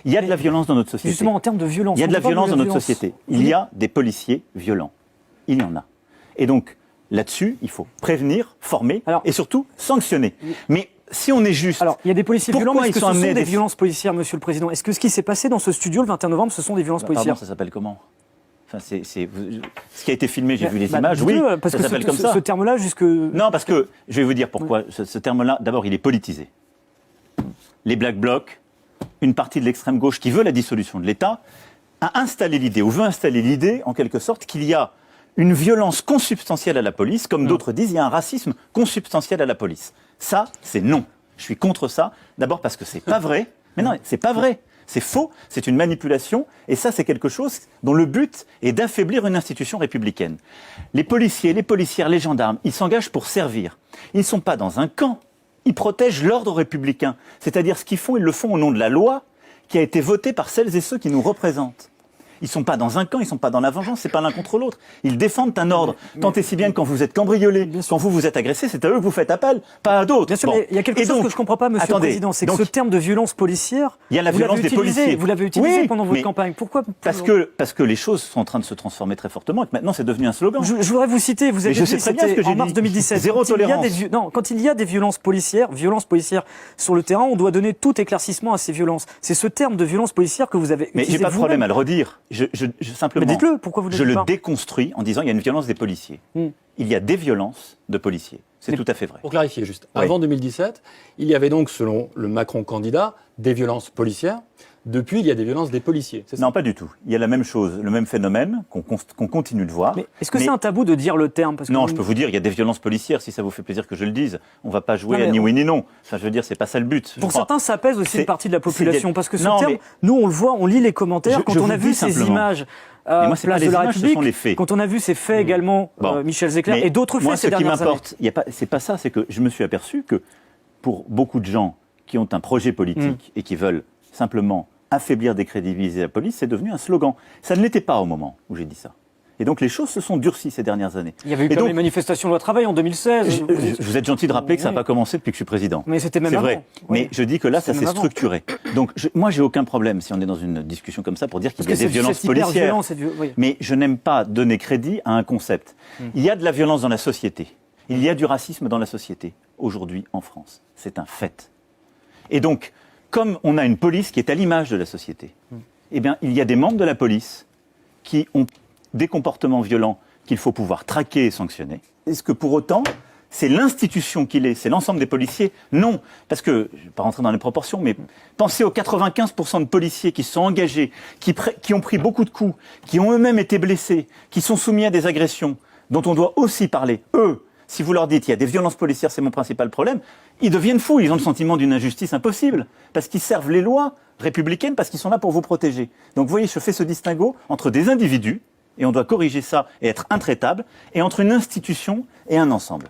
Il y a de la violence dans notre société. Justement, en termes de violence. Il y a de la violence dans notre société. Il y a des policiers violents. Il y en a. Et donc, là-dessus, il faut prévenir, former et surtout sanctionner. Mais si on est juste... Alors, il y a des policiers violents, mais est-ce que ce sont des des violences policières, Monsieur le Président? Est-ce que ce qui s'est passé dans ce studio le 21 novembre, ce sont des violences policières? Pardon, ça s'appelle comment? Enfin, ce qui a été filmé, j'ai vu les images, oui, parce ça que s'appelle comme ça. Ce terme-là, jusque... Non, parce que, je vais vous dire pourquoi. Ce terme-là, d'abord, il est politisé. Les Black Blocs, une partie de l'extrême gauche qui veut la dissolution de l'État, a installé l'idée, ou veut installer l'idée, en quelque sorte, qu'il y a une violence consubstantielle à la police, comme d'autres disent, il y a un racisme consubstantiel à la police. Ça, c'est non. Je suis contre ça, d'abord parce que c'est pas vrai. Mais non, c'est pas vrai. C'est faux, c'est une manipulation, et ça, c'est quelque chose dont le but est d'affaiblir une institution républicaine. Les policiers, les policières, les gendarmes, ils s'engagent pour servir. Ils ne sont pas dans un camp, ils protègent l'ordre républicain. C'est-à-dire ce qu'ils font, ils le font au nom de la loi qui a été votée par celles et ceux qui nous représentent. Ils ne sont pas dans un camp, ils ne sont pas dans la vengeance, c'est pas l'un contre l'autre. Ils défendent un ordre. Tant et si bien que quand vous êtes cambriolé, quand vous êtes agressé, c'est à eux que vous faites appel, pas à d'autres. Bien sûr, mais il y a quelque chose que je ne comprends pas, Monsieur le Président, c'est que ce terme de violence policière, il y a la violence des policiers. Vous l'avez utilisé pendant votre campagne. Pourquoi? Parce que les choses sont en train de se transformer très fortement et que maintenant c'est devenu un slogan. Je voudrais vous citer, vous avez dit, c'était en mars 2017. Zéro tolérance. Quand il y a des violences policières sur le terrain, on doit donner tout éclaircissement à ces violences. C'est ce terme de violence policière que vous avez utilisé. Mais j'ai pas de problème à le redire. Mais dites-le, pourquoi vous ne le dites pas? Je le déconstruis en disant il y a une violence des policiers. Il y a des violences de policiers. C'est tout à fait vrai. Pour clarifier juste, avant 2017, il y avait donc, selon le Macron candidat, des violences policières. Depuis, il y a des violences des policiers. C'est ça? Non, pas du tout. Il y a la même chose, le même phénomène qu'on continue de voir. Mais est-ce que c'est un tabou de dire le terme? Non, je peux vous dire, il y a des violences policières, si ça vous fait plaisir que je le dise. On ne va pas jouer à ni oui ni non. Enfin, je veux dire, c'est pas ça le but. Pour certains, ça pèse aussi une partie de la population. Parce que ce terme, nous, on le voit, on lit les commentaires. Quand on a vu ces images place de la République, quand on a vu ces faits également, Michel Zecler, et d'autres faits ces dernières années. C'est pas ça, c'est que je me suis aperçu que pour beaucoup de gens qui ont un projet politique et qui veulent simplement affaiblir, décrédibiliser la police, c'est devenu un slogan. Ça ne l'était pas au moment où j'ai dit ça. Et donc les choses se sont durcies ces dernières années. Il y avait eu les manifestations loi travail en 2016. Vous êtes gentil de rappeler que ça n'a pas commencé depuis que je suis président. Mais c'était même avant. C'est vrai. Mais je dis que là, ça s'est structuré. Donc moi, j'ai aucun problème si on est dans une discussion comme ça pour dire qu'il y a des violences policières. Mais je n'aime pas donner crédit à un concept. Il y a de la violence dans la société. Il y a du racisme dans la société aujourd'hui en France. C'est un fait. Et donc, comme on a une police qui est à l'image de la société, eh bien, il y a des membres de la police qui ont des comportements violents qu'il faut pouvoir traquer et sanctionner. Est-ce que pour autant, c'est l'institution qu'il est, c'est l'ensemble des policiers? Non, parce que, je ne vais pas rentrer dans les proportions, mais pensez aux 95% de policiers qui se sont engagés, qui ont pris beaucoup de coups, qui ont eux-mêmes été blessés, qui sont soumis à des agressions, dont on doit aussi parler. Eux, si vous leur dites il y a des violences policières, c'est mon principal problème, ils deviennent fous, ils ont le sentiment d'une injustice impossible, parce qu'ils servent les lois républicaines, parce qu'ils sont là pour vous protéger. Donc vous voyez, je fais ce distinguo entre des individus, et on doit corriger ça et être intraitable, et entre une institution et un ensemble.